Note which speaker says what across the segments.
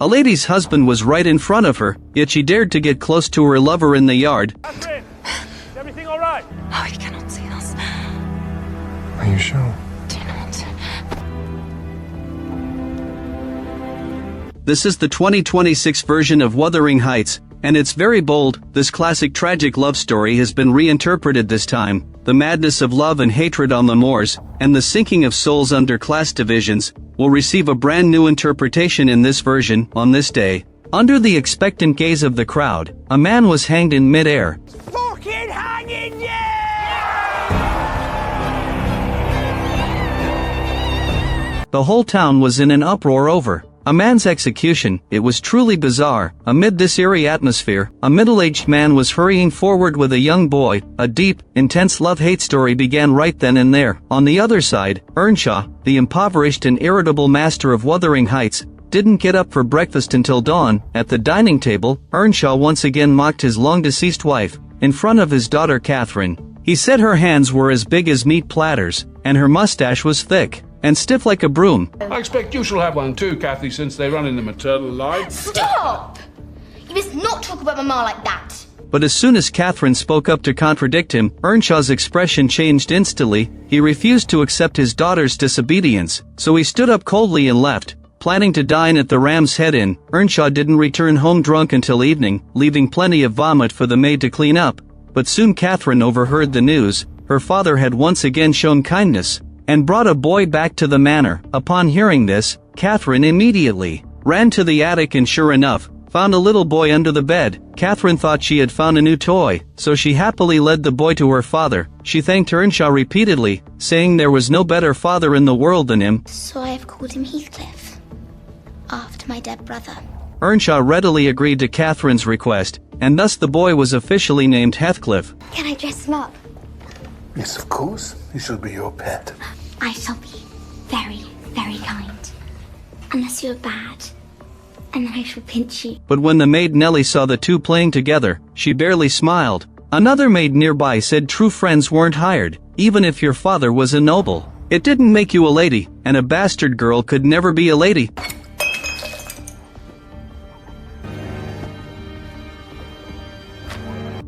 Speaker 1: A lady's husband was right in front of her, yet she dared to get close to her lover in the yard.
Speaker 2: Catherine, is everything all right?
Speaker 3: Oh, he cannot see us.
Speaker 4: Are you sure?
Speaker 3: Do not.
Speaker 1: This is the 2026 version of Wuthering Heights, and it's very bold. This classic tragic love story has been reinterpreted this time. The madness of love and hatred on the moors, and the sinking of souls under class divisions, will receive a brand new interpretation in this version. On this day, under the expectant gaze of the crowd, a man was hanged in mid-air.
Speaker 2: Fucking hanging, yeah!
Speaker 1: The whole town was in an uproar over a man's execution. It was truly bizarre. Amid this eerie atmosphere, a middle-aged man was hurrying forward with a young boy. A deep, intense love-hate story began right then and there. On the other side, Earnshaw, the impoverished and irritable master of Wuthering Heights, didn't get up for breakfast until dawn. At the dining table, Earnshaw once again mocked his long-deceased wife, in front of his daughter Catherine. He said her hands were as big as meat platters, and her mustache was thick and stiff like a broom.
Speaker 5: I expect you shall have one too, Kathy, since they run in the maternal line.
Speaker 6: Stop! You must not talk about Mama like that.
Speaker 1: But as soon as Catherine spoke up to contradict him, Earnshaw's expression changed instantly. He refused to accept his daughter's disobedience, so he stood up coldly and left, planning to dine at the Ram's Head Inn. Earnshaw didn't return home drunk until evening, leaving plenty of vomit for the maid to clean up. But soon Catherine overheard the news. Her father had once again shown kindness and brought a boy back to the manor. Upon hearing this, Catherine immediately ran to the attic and sure enough, found a little boy under the bed. Catherine thought she had found a new toy, so she happily led the boy to her father. She thanked Earnshaw repeatedly, saying there was no better father in the world than him.
Speaker 6: So I have called him Heathcliff, after my dead brother.
Speaker 1: Earnshaw readily agreed to Catherine's request, and thus the boy was officially named Heathcliff.
Speaker 6: Can I dress him up?
Speaker 4: Yes, of course. He shall be your pet.
Speaker 6: I shall be very, very kind. Unless you are bad, and then I shall pinch you.
Speaker 1: But when the maid Nellie saw the two playing together, she barely smiled. Another maid nearby said true friends weren't hired, even if your father was a noble. It didn't make you a lady, and a bastard girl could never be a lady.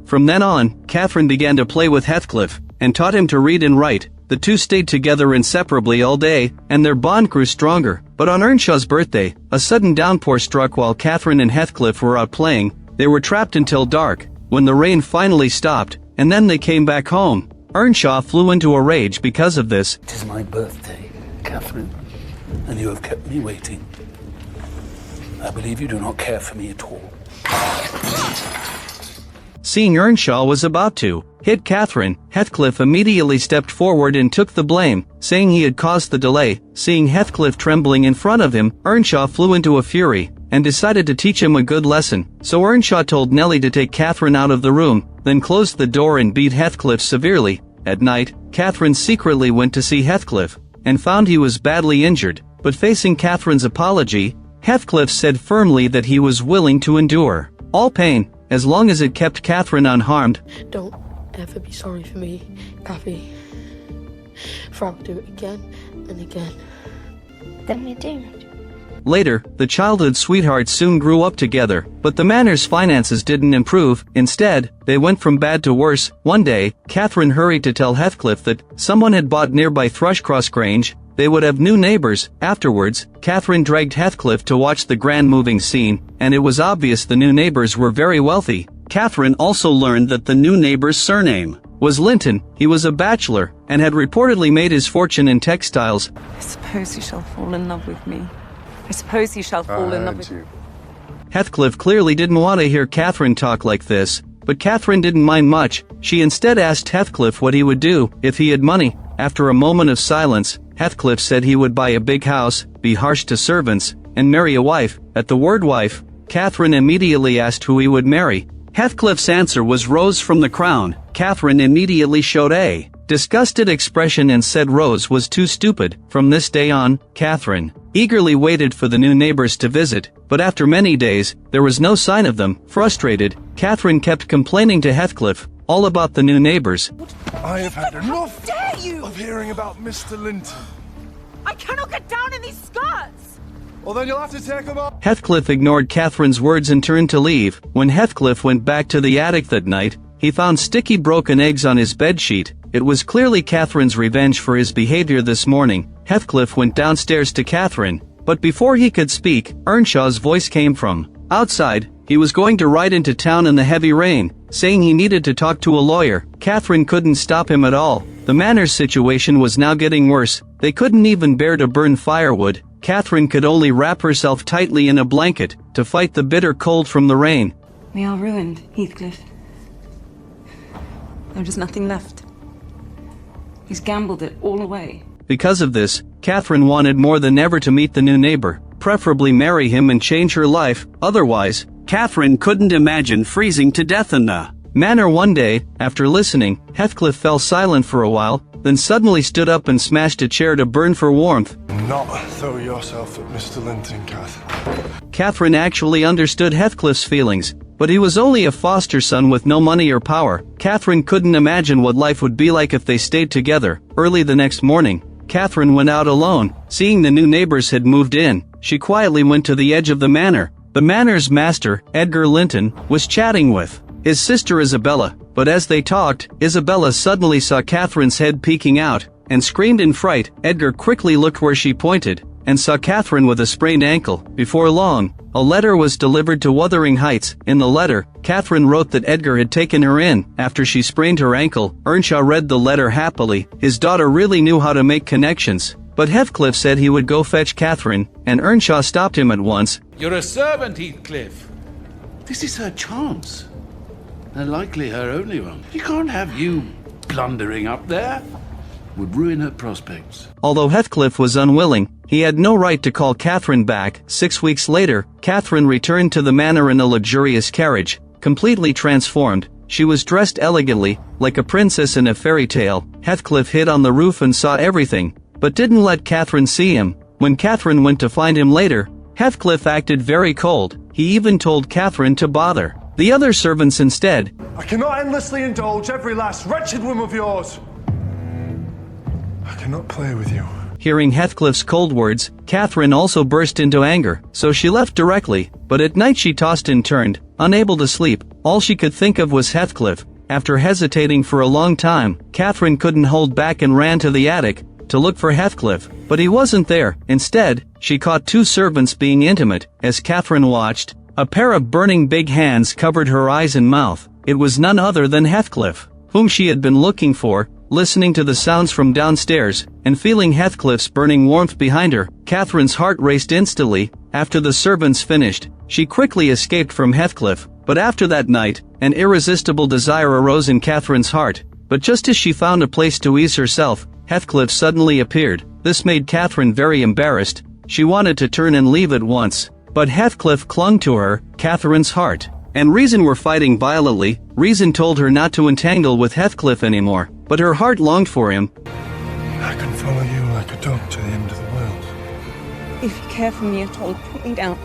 Speaker 1: From then on, Catherine began to play with Heathcliff, and taught him to read and write. The two stayed together inseparably all day, and their bond grew stronger. But on Earnshaw's birthday, a sudden downpour struck while Catherine and Heathcliff were out playing. They were trapped until dark, when the rain finally stopped, and then they came back home. Earnshaw flew into a rage because of this.
Speaker 4: It is my birthday, Catherine, and you have kept me waiting. I believe you do not care for me at all.
Speaker 1: Seeing Earnshaw was about to hit Catherine, Heathcliff immediately stepped forward and took the blame, saying he had caused the delay. Seeing Heathcliff trembling in front of him, Earnshaw flew into a fury, and decided to teach him a good lesson. So Earnshaw told Nellie to take Catherine out of the room, then closed the door and beat Heathcliff severely. At night, Catherine secretly went to see Heathcliff, and found he was badly injured, but facing Catherine's apology, Heathcliff said firmly that he was willing to endure all pain, as long as it kept Catherine unharmed.
Speaker 3: Don't ever be sorry for me, Kathy. For I'll do it again and again.
Speaker 6: Then we're doomed.
Speaker 1: Later, the childhood sweethearts soon grew up together, but the manor's finances didn't improve. Instead, they went from bad to worse. One day, Catherine hurried to tell Heathcliff that someone had bought nearby Thrushcross Grange. They would have new neighbors. Afterwards, Catherine dragged Heathcliff to watch the grand moving scene, and it was obvious the new neighbors were very wealthy. Catherine also learned that the new neighbor's surname was Linton. He was a bachelor, and had reportedly made his fortune in textiles.
Speaker 7: I suppose you shall fall in love with me. I suppose you shall fall in love with me.
Speaker 1: Heathcliff clearly didn't want to hear Catherine talk like this, but Catherine didn't mind much. She instead asked Heathcliff what he would do if he had money. After a moment of silence, Heathcliff said he would buy a big house, be harsh to servants, and marry a wife. At the word wife, Catherine immediately asked who he would marry. Heathcliff's answer was Rose from The Crown. Catherine immediately showed a disgusted expression and said Rose was too stupid. From this day on, Catherine eagerly waited for the new neighbors to visit, but after many days, there was no sign of them. Frustrated, Catherine kept complaining to Heathcliff all about the new neighbors.
Speaker 4: I have had enough
Speaker 7: Dare you!
Speaker 4: of hearing about Mr. Linton.
Speaker 7: I cannot get down in these skirts!
Speaker 8: Well, then you'll have to take them off.
Speaker 1: Heathcliff ignored Catherine's words and turned to leave. When Heathcliff went back to the attic that night, he found sticky broken eggs on his bedsheet. It was clearly Catherine's revenge for his behavior this morning. Heathcliff went downstairs to Catherine, but before he could speak, Earnshaw's voice came from outside. He was going to ride into town in the heavy rain, saying he needed to talk to a lawyer. Catherine couldn't stop him at all. The manor's situation was now getting worse. They couldn't even bear to burn firewood. Catherine could only wrap herself tightly in a blanket to fight the bitter cold from the rain.
Speaker 7: We are ruined, Heathcliff. There is nothing left. He's gambled it all away.
Speaker 1: Because of this, Catherine wanted more than ever to meet the new neighbor, preferably marry him and change her life. Otherwise, Catherine couldn't imagine freezing to death in the manor. One day, after listening, Heathcliff fell silent for a while, then suddenly stood up and smashed a chair to burn for warmth.
Speaker 8: Not throw yourself at Mr. Linton, Kath.
Speaker 1: Catherine actually understood Heathcliff's feelings, but he was only a foster son with no money or power. Catherine couldn't imagine what life would be like if they stayed together. Early the next morning, Catherine went out alone. Seeing the new neighbors had moved in, she quietly went to the edge of the manor. The manor's master, Edgar Linton, was chatting with his sister Isabella, but as they talked, Isabella suddenly saw Catherine's head peeking out, and screamed in fright. Edgar quickly looked where she pointed, and saw Catherine with a sprained ankle. Before long, a letter was delivered to Wuthering Heights. In the letter, Catherine wrote that Edgar had taken her in after she sprained her ankle. Earnshaw read the letter happily. His daughter really knew how to make connections. But Heathcliff said he would go fetch Catherine, and Earnshaw stopped him at once.
Speaker 5: You're a servant, Heathcliff. This is her chance. And likely her only one. You can't have you blundering up there. Would ruin her prospects.
Speaker 1: Although Heathcliff was unwilling, he had no right to call Catherine back. 6 weeks later, Catherine returned to the manor in a luxurious carriage, completely transformed. She was dressed elegantly, like a princess in a fairy tale. Heathcliff hid on the roof and saw everything, but didn't let Catherine see him. When Catherine went to find him later, Heathcliff acted very cold. He even told Catherine to bother the other servants instead.
Speaker 8: I cannot endlessly indulge every last wretched whim of yours. I cannot play with you.
Speaker 1: Hearing Heathcliff's cold words, Catherine also burst into anger, so she left directly, but at night she tossed and turned, unable to sleep. All she could think of was Heathcliff. After hesitating for a long time, Catherine couldn't hold back and ran to the attic to look for Heathcliff, but he wasn't there. Instead, she caught two servants being intimate. As Catherine watched, a pair of burning big hands covered her eyes and mouth. It was none other than Heathcliff, whom she had been looking for. Listening to the sounds from downstairs, and feeling Heathcliff's burning warmth behind her, Catherine's heart raced instantly. After the servants finished, she quickly escaped from Heathcliff. But after that night, an irresistible desire arose in Catherine's heart. But just as she found a place to ease herself, Heathcliff suddenly appeared. This made Catherine very embarrassed. She wanted to turn and leave at once, but Heathcliff clung to her. Catherine's heart and reason were fighting violently. Reason told her not to entangle with Heathcliff anymore, but her heart longed for him.
Speaker 8: I can follow you like a dog to the end of the world.
Speaker 7: If you care for me at all, put me down.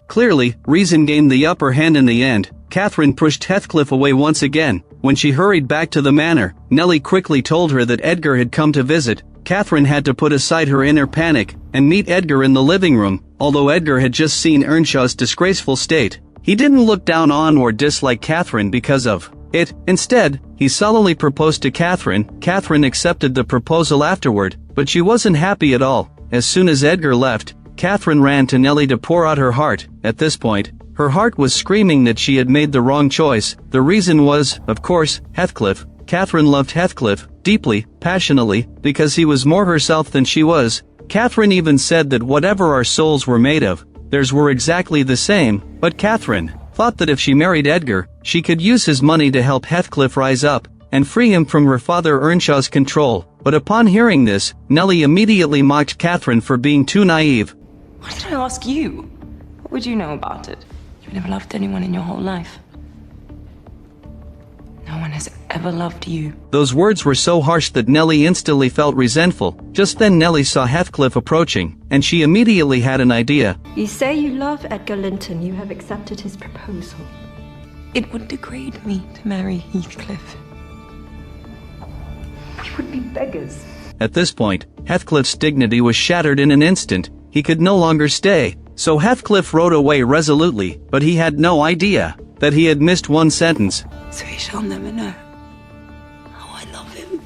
Speaker 1: Clearly, reason gained the upper hand in the end. Catherine pushed Heathcliff away once again. When she hurried back to the manor, Nellie quickly told her that Edgar had come to visit. Catherine had to put aside her inner panic and meet Edgar in the living room. Although Edgar had just seen Earnshaw's disgraceful state, he didn't look down on or dislike Catherine because of it. Instead, he sullenly proposed to Catherine. Catherine accepted the proposal afterward, but she wasn't happy at all. As soon as Edgar left, Catherine ran to Nellie to pour out her heart. At this point, her heart was screaming that she had made the wrong choice. The reason was, of course, Heathcliff. Catherine loved Heathcliff deeply, passionately, because he was more herself than she was. Catherine even said that whatever our souls were made of, theirs were exactly the same. But Catherine thought that if she married Edgar, she could use his money to help Heathcliff rise up and free him from her father Earnshaw's control. But upon hearing this, Nellie immediately mocked Catherine for being too naive.
Speaker 7: Why did I ask you? What would you know about it? You've never loved anyone in your whole life. No one has ever loved you.
Speaker 1: Those words were so harsh that Nellie instantly felt resentful. Just then Nellie saw Heathcliff approaching, and she immediately had an idea.
Speaker 9: You say you love Edgar Linton. You have accepted his proposal.
Speaker 7: It would degrade me to marry Heathcliff. We would be beggars.
Speaker 1: At this point, Heathcliff's dignity was shattered in an instant. he could no longer stay, so Heathcliff rode away resolutely, but he had no idea that he had missed one sentence.
Speaker 7: So he shall never know how I love him.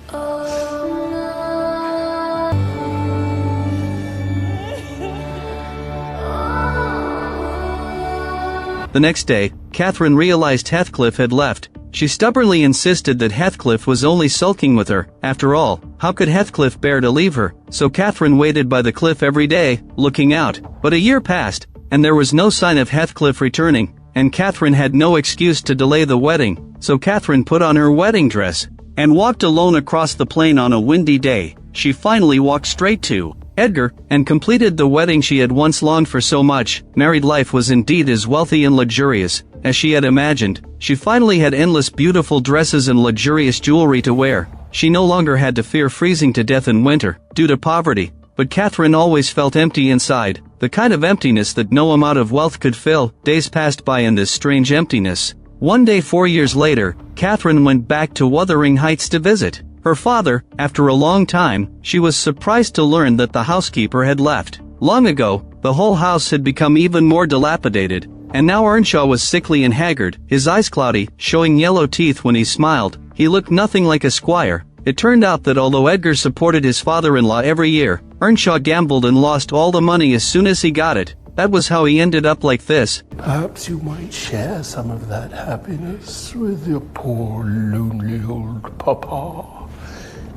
Speaker 1: The next day, Catherine realized Heathcliff had left. She stubbornly insisted that Heathcliff was only sulking with her. After all, how could Heathcliff bear to leave her? So Catherine waited by the cliff every day, looking out. But a year passed, and there was no sign of Heathcliff returning, and Catherine had no excuse to delay the wedding. So Catherine put on her wedding dress and walked alone across the plain on a windy day. She finally walked straight to Edgar, and completed the wedding she had once longed for so much. Married life was indeed as wealthy and luxurious as she had imagined. She finally had endless beautiful dresses and luxurious jewelry to wear. She no longer had to fear freezing to death in winter, due to poverty. But Catherine always felt empty inside, the kind of emptiness that no amount of wealth could fill. Days passed by in this strange emptiness. One day 4 years later, Catherine went back to Wuthering Heights to visit her father. After a long time, she was surprised to learn that the housekeeper had left. Long ago, the whole house had become even more dilapidated, and now Earnshaw was sickly and haggard, his eyes cloudy, showing yellow teeth when he smiled. He looked nothing like a squire. It turned out that although Edgar supported his father-in-law every year, Earnshaw gambled and lost all the money as soon as he got it. That was how he ended up like this.
Speaker 4: Perhaps you might share some of that happiness with your poor, lonely old papa.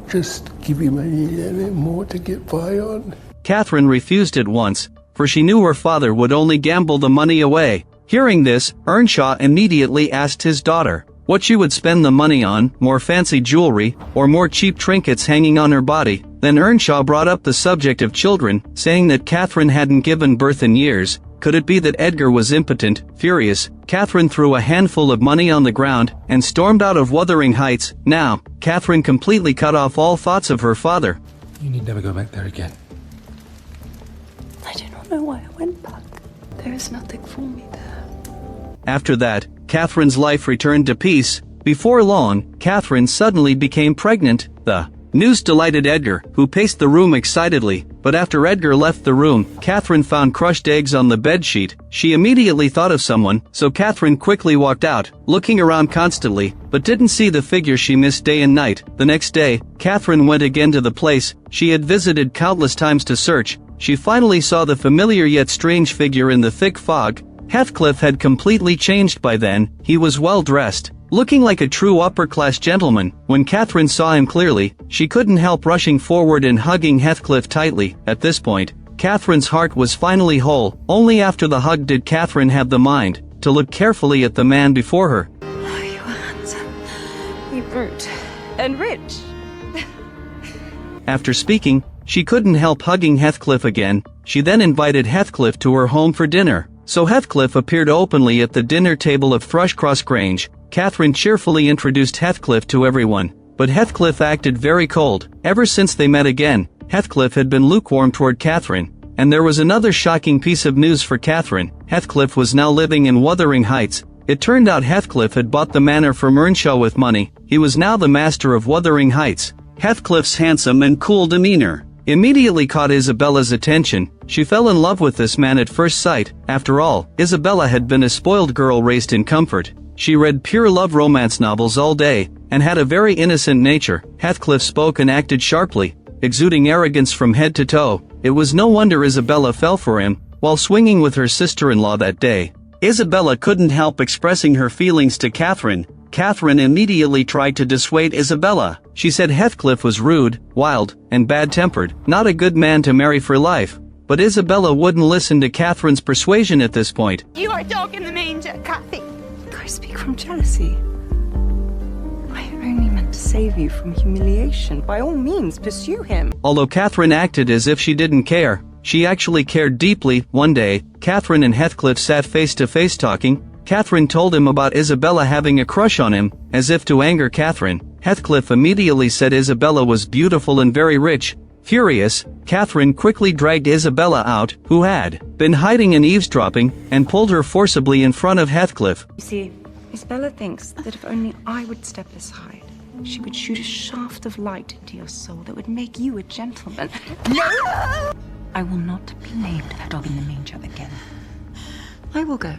Speaker 4: Just give him a little bit more to get by on.
Speaker 1: Catherine refused at once, for she knew her father would only gamble the money away. Hearing this, Earnshaw immediately asked his daughter what she would spend the money on, more fancy jewelry, or more cheap trinkets hanging on her body. Then Earnshaw brought up the subject of children, saying that Catherine hadn't given birth in years. Could it be that Edgar was impotent? Furious, Catherine threw a handful of money on the ground and stormed out of Wuthering Heights. Now, Catherine completely cut off all thoughts of her father.
Speaker 4: You need never go back there again.
Speaker 7: I do not know why I went back. There is nothing for me there.
Speaker 1: After that, Catherine's life returned to peace. Before long, Catherine suddenly became pregnant. The news delighted Edgar, who paced the room excitedly. But after Edgar left the room, Catherine found crushed eggs on the bedsheet. She immediately thought of someone, so Catherine quickly walked out, looking around constantly, but didn't see the figure she missed day and night. The next day, Catherine went again to the place she had visited countless times to search. She finally saw the familiar yet strange figure in the thick fog. Heathcliff had completely changed by then. He was well dressed, looking like a true upper-class gentleman. When Catherine saw him clearly, she couldn't help rushing forward and hugging Heathcliff tightly. At this point, Catherine's heart was finally whole. Only after the hug did Catherine have the mind to look carefully at the man before her.
Speaker 7: Oh, you are handsome, you brute, and rich.
Speaker 1: After speaking, she couldn't help hugging Heathcliff again. She then invited Heathcliff to her home for dinner. So Heathcliff appeared openly at the dinner table of Thrushcross Grange. Catherine cheerfully introduced Heathcliff to everyone, but Heathcliff acted very cold. Ever since they met again, Heathcliff had been lukewarm toward Catherine. And there was another shocking piece of news for Catherine. Heathcliff was now living in Wuthering Heights. It turned out Heathcliff had bought the manor from Earnshaw with money. He was now the master of Wuthering Heights. Heathcliff's handsome and cool demeanor immediately caught Isabella's attention. She fell in love with this man at first sight. After all, Isabella had been a spoiled girl raised in comfort. She read pure love romance novels all day, and had a very innocent nature. Heathcliff spoke and acted sharply, exuding arrogance from head to toe. It was no wonder Isabella fell for him. While swinging with her sister-in-law that day, Isabella couldn't help expressing her feelings to Catherine. Catherine immediately tried to dissuade Isabella. She said Heathcliff was rude, wild, and bad-tempered, not a good man to marry for life. But Isabella wouldn't listen to Catherine's persuasion at this point.
Speaker 2: You are a dog in the manger, Cathy.
Speaker 7: I speak from jealousy. I only meant to save you from humiliation. By all means, pursue him.
Speaker 1: Although Catherine acted as if she didn't care, she actually cared deeply. One day, Catherine and Heathcliff sat face-to-face talking. Catherine told him about Isabella having a crush on him. As if to anger Catherine, Heathcliff immediately said Isabella was beautiful and very rich. Furious, Catherine quickly dragged Isabella out, who had been hiding and eavesdropping, and pulled her forcibly in front of Heathcliff.
Speaker 7: You see, Isabella thinks that if only I would step aside, she would shoot a shaft of light into your soul that would make you a gentleman. No! I will not be named a dog in the manger again. I will go.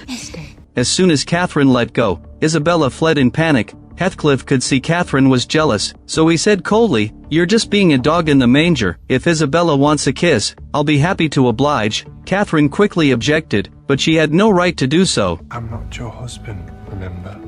Speaker 7: You stay.
Speaker 1: As soon as Catherine let go, Isabella fled in panic. Heathcliff could see Catherine was jealous, so he said coldly, "You're just being a dog in the manger. If Isabella wants a kiss, I'll be happy to oblige." Catherine quickly objected, but she had no right to do so.
Speaker 8: I'm not your husband, remember?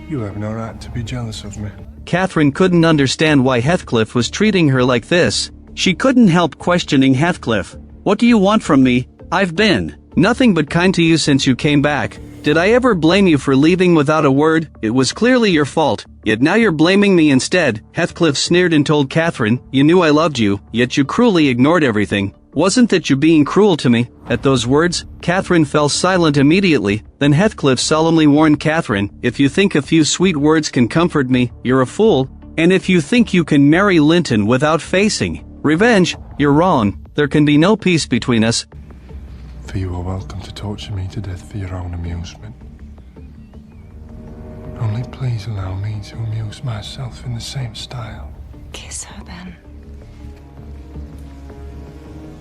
Speaker 8: You have no right to be jealous of me.
Speaker 1: Catherine couldn't understand why Heathcliff was treating her like this. She couldn't help questioning Heathcliff. "What do you want from me? I've been nothing but kind to you since you came back. Did I ever blame you for leaving without a word? It was clearly your fault, yet now you're blaming me instead." Heathcliff sneered and told Catherine, "You knew I loved you, yet you cruelly ignored everything. Wasn't that you being cruel to me?" At those words, Catherine fell silent immediately. Then Heathcliff solemnly warned Catherine, "If you think a few sweet words can comfort me, you're a fool. And if you think you can marry Linton without facing revenge, you're wrong. There can be no peace between us."
Speaker 8: For you are welcome to torture me to death for your own amusement. Only please allow me to amuse myself in the same style.
Speaker 7: Kiss her then.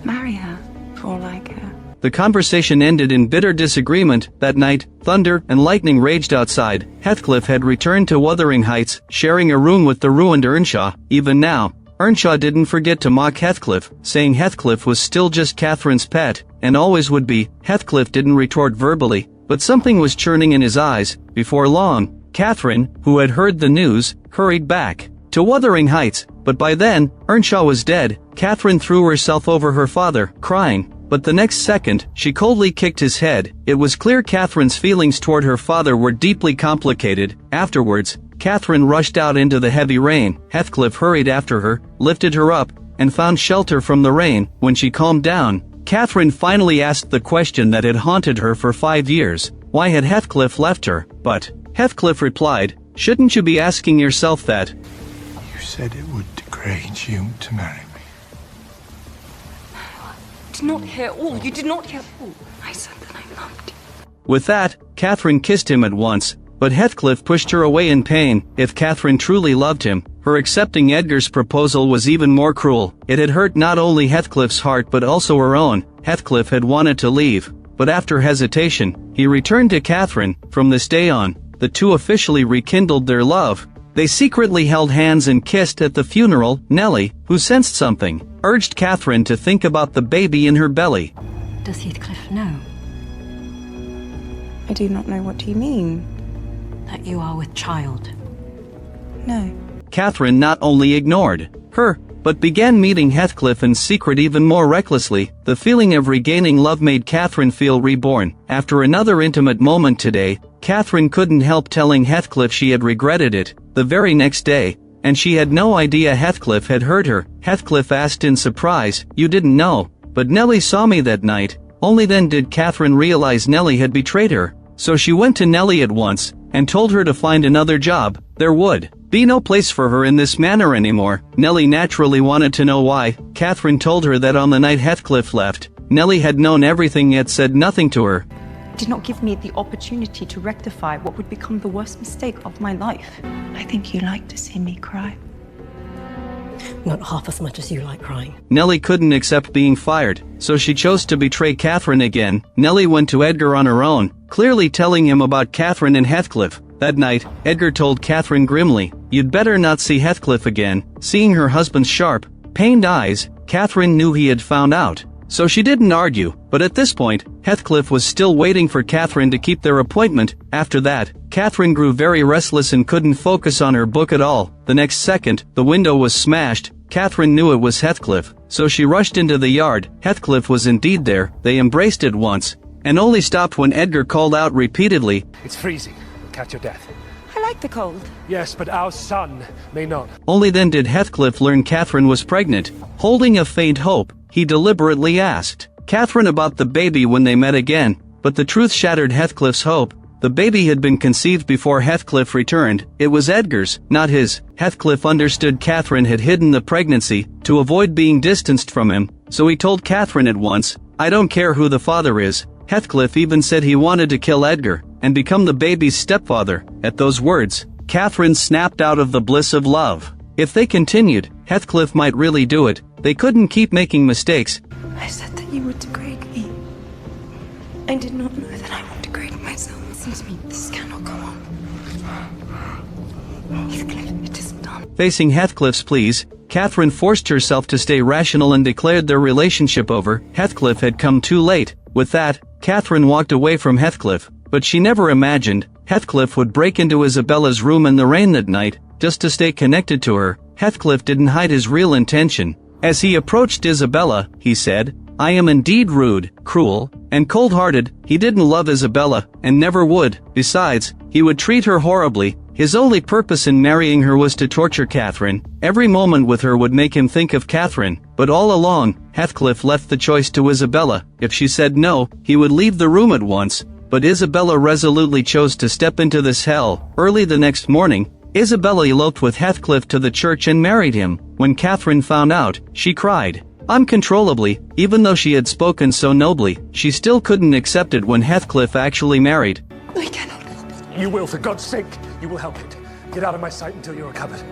Speaker 7: Marry her, for all I care.
Speaker 1: The conversation ended in bitter disagreement. That night, thunder and lightning raged outside. Heathcliff had returned to Wuthering Heights, sharing a room with the ruined Earnshaw. Even now, Earnshaw didn't forget to mock Heathcliff, saying Heathcliff was still just Catherine's pet, and always would be. Heathcliff didn't retort verbally, but something was churning in his eyes. Before long, Catherine, who had heard the news, hurried back to Wuthering Heights, but by then, Earnshaw was dead. Catherine threw herself over her father, crying, but the next second, she coldly kicked his head. It was clear Catherine's feelings toward her father were deeply complicated. Afterwards, Catherine rushed out into the heavy rain. Heathcliff hurried after her, lifted her up, and found shelter from the rain. When she calmed down, Catherine finally asked the question that had haunted her for 5 years. Why had Heathcliff left her? But Heathcliff replied, "Shouldn't you be asking yourself that?"
Speaker 8: You said it would degrade you to marry me.
Speaker 7: Did not hear all. You did not hear all. I said that I loved you.
Speaker 1: With that, Catherine kissed him at once, but Heathcliff pushed her away in pain. If Catherine truly loved him, her accepting Edgar's proposal was even more cruel. It had hurt not only Heathcliff's heart but also her own. Heathcliff had wanted to leave, but after hesitation, he returned to Catherine. From this day on, the two officially rekindled their love. They secretly held hands and kissed at the funeral. Nellie, who sensed something, urged Catherine to think about the baby in her belly.
Speaker 9: Does Heathcliff know
Speaker 7: I do not know what you mean.
Speaker 9: that you are with child?
Speaker 7: No.
Speaker 1: Catherine not only ignored her, but began meeting Heathcliff in secret even more recklessly. The feeling of regaining love made Catherine feel reborn. After another intimate moment today, Catherine couldn't help telling Heathcliff she had regretted it the very next day, and she had no idea Heathcliff had heard her. Heathcliff asked in surprise, "You didn't know, but Nellie saw me that night." Only then did Catherine realize Nellie had betrayed her. So she went to Nellie at once, and told her to find another job. There would be no place for her in this manor anymore. Nellie naturally wanted to know why. Catherine told her that on the night Heathcliff left, Nellie had known everything yet said nothing to her.
Speaker 7: Did not give me the opportunity to rectify what would become the worst mistake of my life. I think you like to see me cry.
Speaker 9: Not half as much as you like crying.
Speaker 1: Nellie couldn't accept being fired, so she chose to betray Catherine again. Nellie went to Edgar on her own, clearly telling him about Catherine and Heathcliff. That night, Edgar told Catherine grimly, "You'd better not see Heathcliff again." Seeing her husband's sharp, pained eyes, Catherine knew he had found out. So she didn't argue, but at this point, Heathcliff was still waiting for Catherine to keep their appointment. After that, Catherine grew very restless and couldn't focus on her book at all. The next second, the window was smashed. Catherine knew it was Heathcliff, so she rushed into the yard. Heathcliff was indeed there. They embraced at once, and only stopped when Edgar called out repeatedly,
Speaker 10: "It's freezing. We'll catch your death."
Speaker 7: I like the cold.
Speaker 10: Yes, but our son may not.
Speaker 1: Only then did Heathcliff learn Catherine was pregnant. Holding a faint hope, he deliberately asked Catherine about the baby when they met again, but the truth shattered Heathcliff's hope. The baby had been conceived before Heathcliff returned. It was Edgar's, not his. Heathcliff understood Catherine had hidden the pregnancy to avoid being distanced from him, so he told Catherine at once, "I don't care who the father is." Heathcliff even said he wanted to kill Edgar and become the baby's stepfather. At those words, Catherine snapped out of the bliss of love. If they continued, Heathcliff might really do it. They couldn't keep making mistakes.
Speaker 7: I said that you would degrade me. I did not know that I would degrade myself. Listen to me, this cannot go on. Heathcliff, it is done.
Speaker 1: Facing Heathcliff's pleas, Catherine forced herself to stay rational and declared their relationship over. Heathcliff had come too late. With that, Catherine walked away from Heathcliff, but she never imagined Heathcliff would break into Isabella's room in the rain that night, just to stay connected to her. Heathcliff didn't hide his real intention. As he approached Isabella, he said, "I am indeed rude, cruel, and cold-hearted." He didn't love Isabella, and never would. Besides, he would treat her horribly. His only purpose in marrying her was to torture Catherine. Every moment with her would make him think of Catherine. But all along, Heathcliff left the choice to Isabella. If she said no, he would leave the room at once. But Isabella resolutely chose to step into this hell. Early the next morning, Isabella eloped with Heathcliff to the church and married him. When Catherine found out, she cried uncontrollably. Even though she had spoken so nobly, she still couldn't accept it when Heathcliff actually married.
Speaker 7: I cannot help it.
Speaker 10: You will, for God's sake, you will help it. Get out of my sight until you're recovered.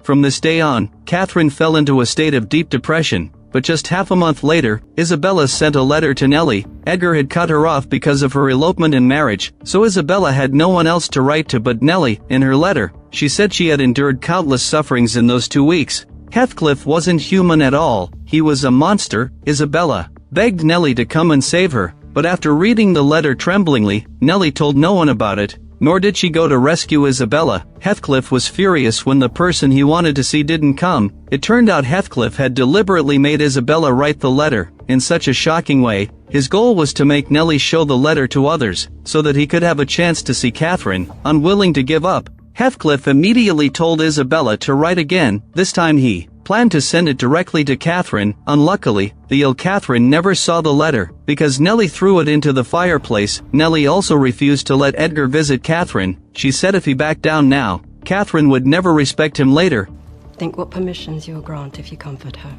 Speaker 1: From this day on, Catherine fell into a state of deep depression. But just half a month later, Isabella sent a letter to Nellie. Edgar had cut her off because of her elopement and marriage, so Isabella had no one else to write to but Nellie. In her letter, she said she had endured countless sufferings in those 2 weeks. Heathcliff wasn't human at all. He was a monster. Isabella begged Nellie to come and save her, but after reading the letter tremblingly, Nellie told no one about it. Nor did she go to rescue Isabella. Heathcliff was furious when the person he wanted to see didn't come. It turned out Heathcliff had deliberately made Isabella write the letter in such a shocking way. His goal was to make Nellie show the letter to others, so that he could have a chance to see Catherine. Unwilling to give up, Heathcliff immediately told Isabella to write again. This time he planned to send it directly to Catherine. Unluckily, the ill Catherine never saw the letter, because Nellie threw it into the fireplace. Nellie also refused to let Edgar visit Catherine. She said if he backed down now, Catherine would never respect him later.
Speaker 9: Think what permissions you'll grant if you comfort her.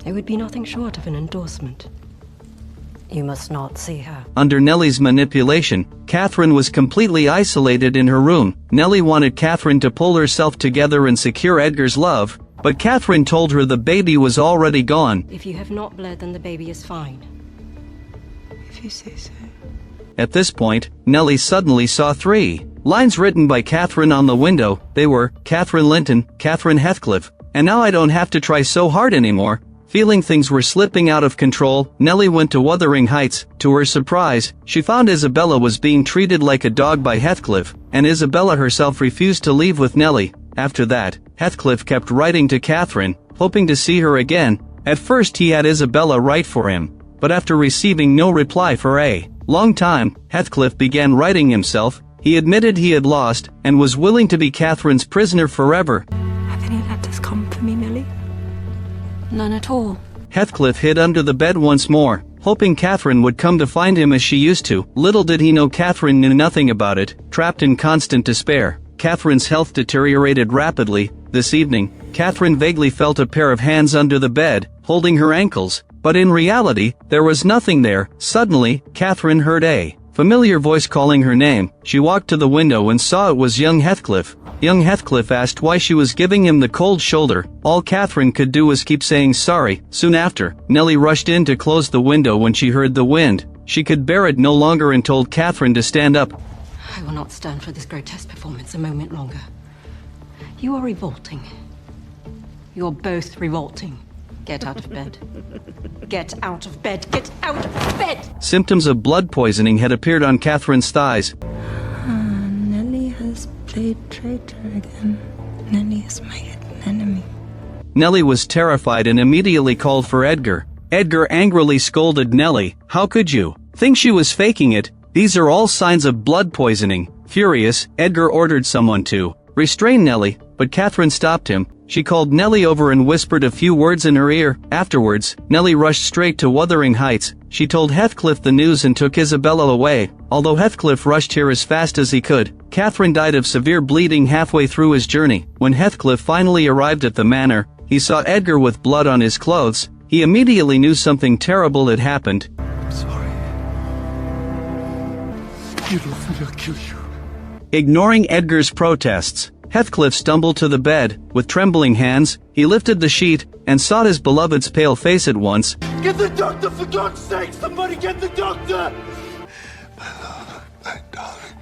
Speaker 9: It would be nothing short of an endorsement. You must not see her.
Speaker 1: Under Nellie's manipulation, Catherine was completely isolated in her room. Nellie wanted Catherine to pull herself together and secure Edgar's love, but Catherine told her the baby was already gone.
Speaker 9: If you have not bled, then the baby is fine.
Speaker 7: If you say so.
Speaker 1: At this point, Nellie suddenly saw 3 lines written by Catherine on the window. They were, "Catherine Linton, Catherine Heathcliff, and now I don't have to try so hard anymore." Feeling things were slipping out of control, Nellie went to Wuthering Heights. To her surprise, she found Isabella was being treated like a dog by Heathcliff, and Isabella herself refused to leave with Nellie. After that, Heathcliff kept writing to Catherine, hoping to see her again. At first he had Isabella write for him, but after receiving no reply for a long time, Heathcliff began writing himself. He admitted he had lost, and was willing to be Catherine's prisoner forever.
Speaker 7: Have any letters come for me, Nellie?
Speaker 9: None at all.
Speaker 1: Heathcliff hid under the bed once more, hoping Catherine would come to find him as she used to. Little did he know Catherine knew nothing about it. Trapped in constant despair, Catherine's health deteriorated rapidly. This evening, Catherine vaguely felt a pair of hands under the bed, holding her ankles, but in reality, there was nothing there. Suddenly, Catherine heard a familiar voice calling her name. She walked to the window and saw it was young Heathcliff. Young Heathcliff asked why she was giving him the cold shoulder. All Catherine could do was keep saying sorry. Soon after, Nellie rushed in to close the window when she heard the wind. She could bear it no longer and told Catherine to stand up.
Speaker 9: I will not stand for this grotesque performance a moment longer. You are revolting. You're both revolting. Get out of bed. Get out of bed. Get out of bed!
Speaker 1: Symptoms of blood poisoning had appeared on Catherine's thighs.
Speaker 7: Nellie has played traitor again. Nellie is my hidden enemy.
Speaker 1: Nellie was terrified and immediately called for Edgar. Edgar angrily scolded Nellie. How could you think she was faking it? These are all signs of blood poisoning. Furious, Edgar ordered someone to restrain Nellie, but Catherine stopped him. She called Nellie over and whispered a few words in her ear. Afterwards, Nellie rushed straight to Wuthering Heights. She told Heathcliff the news and took Isabella away. Although Heathcliff rushed here as fast as he could, Catherine died of severe bleeding halfway through his journey. When Heathcliff finally arrived at the manor, he saw Edgar with blood on his clothes. He immediately knew something terrible had happened.
Speaker 8: I'm sorry. You love me, I'll kill you.
Speaker 1: Ignoring Edgar's protests, Heathcliff stumbled to the bed. With trembling hands, he lifted the sheet and sought his beloved's pale face at once.
Speaker 8: Get the doctor, for God's sake! Somebody get the doctor!
Speaker 4: My darling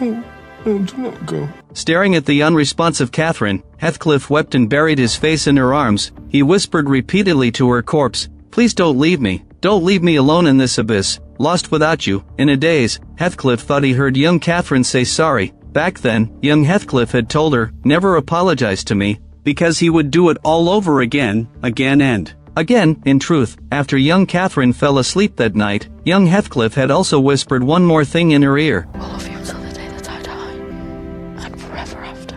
Speaker 4: Payne. Oh, do not go.
Speaker 1: Staring at the unresponsive Catherine, Heathcliff wept and buried his face in her arms. He whispered repeatedly to her corpse, "Please don't leave me. Don't leave me alone in this abyss, lost without you." In a daze, Heathcliff thought he heard young Catherine say sorry. Back then, young Heathcliff had told her, "Never apologize to me," because he would do it all over again and again. In truth, after young Catherine fell asleep that night, young Heathcliff had also whispered one more thing in her ear.
Speaker 3: I love you until the day that I die, and forever after.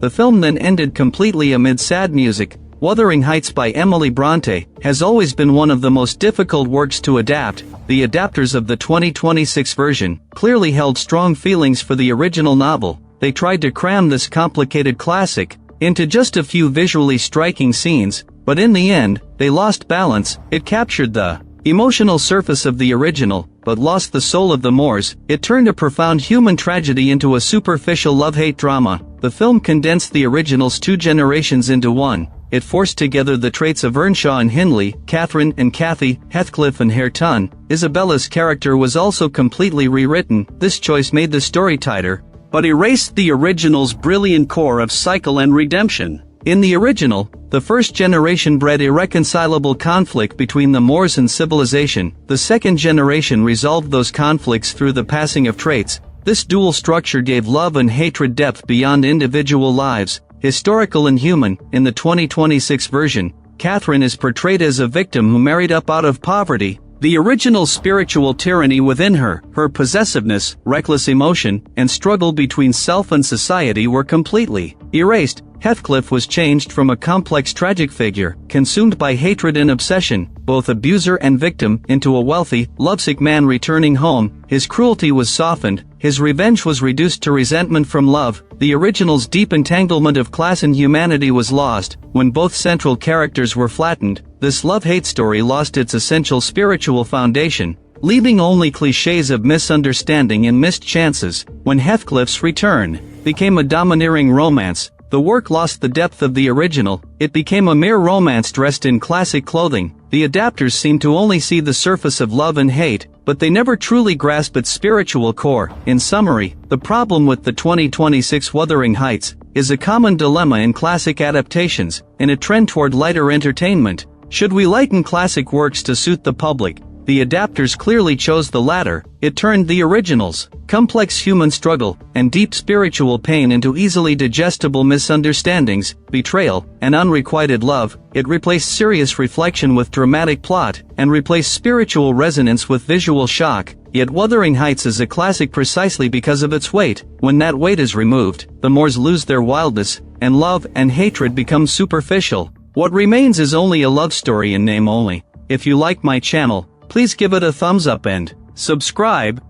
Speaker 1: The film then ended completely amid sad music. Wuthering Heights by Emily Bronte has always been one of the most difficult works to adapt. The adapters of the 2026 version clearly held strong feelings for the original novel. They tried to cram this complicated classic into just a few visually striking scenes, but in the end, they lost balance. It captured the emotional surface of the original, but lost the soul of the Moors. It turned a profound human tragedy into a superficial love-hate drama. The film condensed the original's two generations into one. It forced together the traits of Earnshaw and Hindley, Catherine and Cathy, Heathcliff and Hareton. Isabella's character was also completely rewritten. This choice made the story tighter, but erased the original's brilliant core of cycle and redemption. In the original, the first generation bred irreconcilable conflict between the Moors and civilization. The second generation resolved those conflicts through the passing of traits. This dual structure gave love and hatred depth beyond individual lives. Historical and human. In the 2026 version, Catherine is portrayed as a victim who married up out of poverty. The original spiritual tyranny within her, her possessiveness, reckless emotion, and struggle between self and society were completely erased. Heathcliff was changed from a complex tragic figure, consumed by hatred and obsession, both abuser and victim, into a wealthy, lovesick man returning home. His cruelty was softened, his revenge was reduced to resentment from love. The original's deep entanglement of class and humanity was lost. When both central characters were flattened, this love-hate story lost its essential spiritual foundation, leaving only cliches of misunderstanding and missed chances. When Heathcliff's return became a domineering romance, the work lost the depth of the original. It became a mere romance dressed in classic clothing. The adapters seem to only see the surface of love and hate, but they never truly grasp its spiritual core. In summary, the problem with the 2026 Wuthering Heights is a common dilemma in classic adaptations, in a trend toward lighter entertainment. Should we lighten classic works to suit the public? The adapters clearly chose the latter. It turned the original's complex human struggle and deep spiritual pain into easily digestible misunderstandings, betrayal, and unrequited love. It replaced serious reflection with dramatic plot, and replaced spiritual resonance with visual shock. Yet Wuthering Heights is a classic precisely because of its weight. When that weight is removed, the Moors lose their wildness, and love and hatred become superficial. What remains is only a love story in name only. If you like my channel, please give it a thumbs up and subscribe.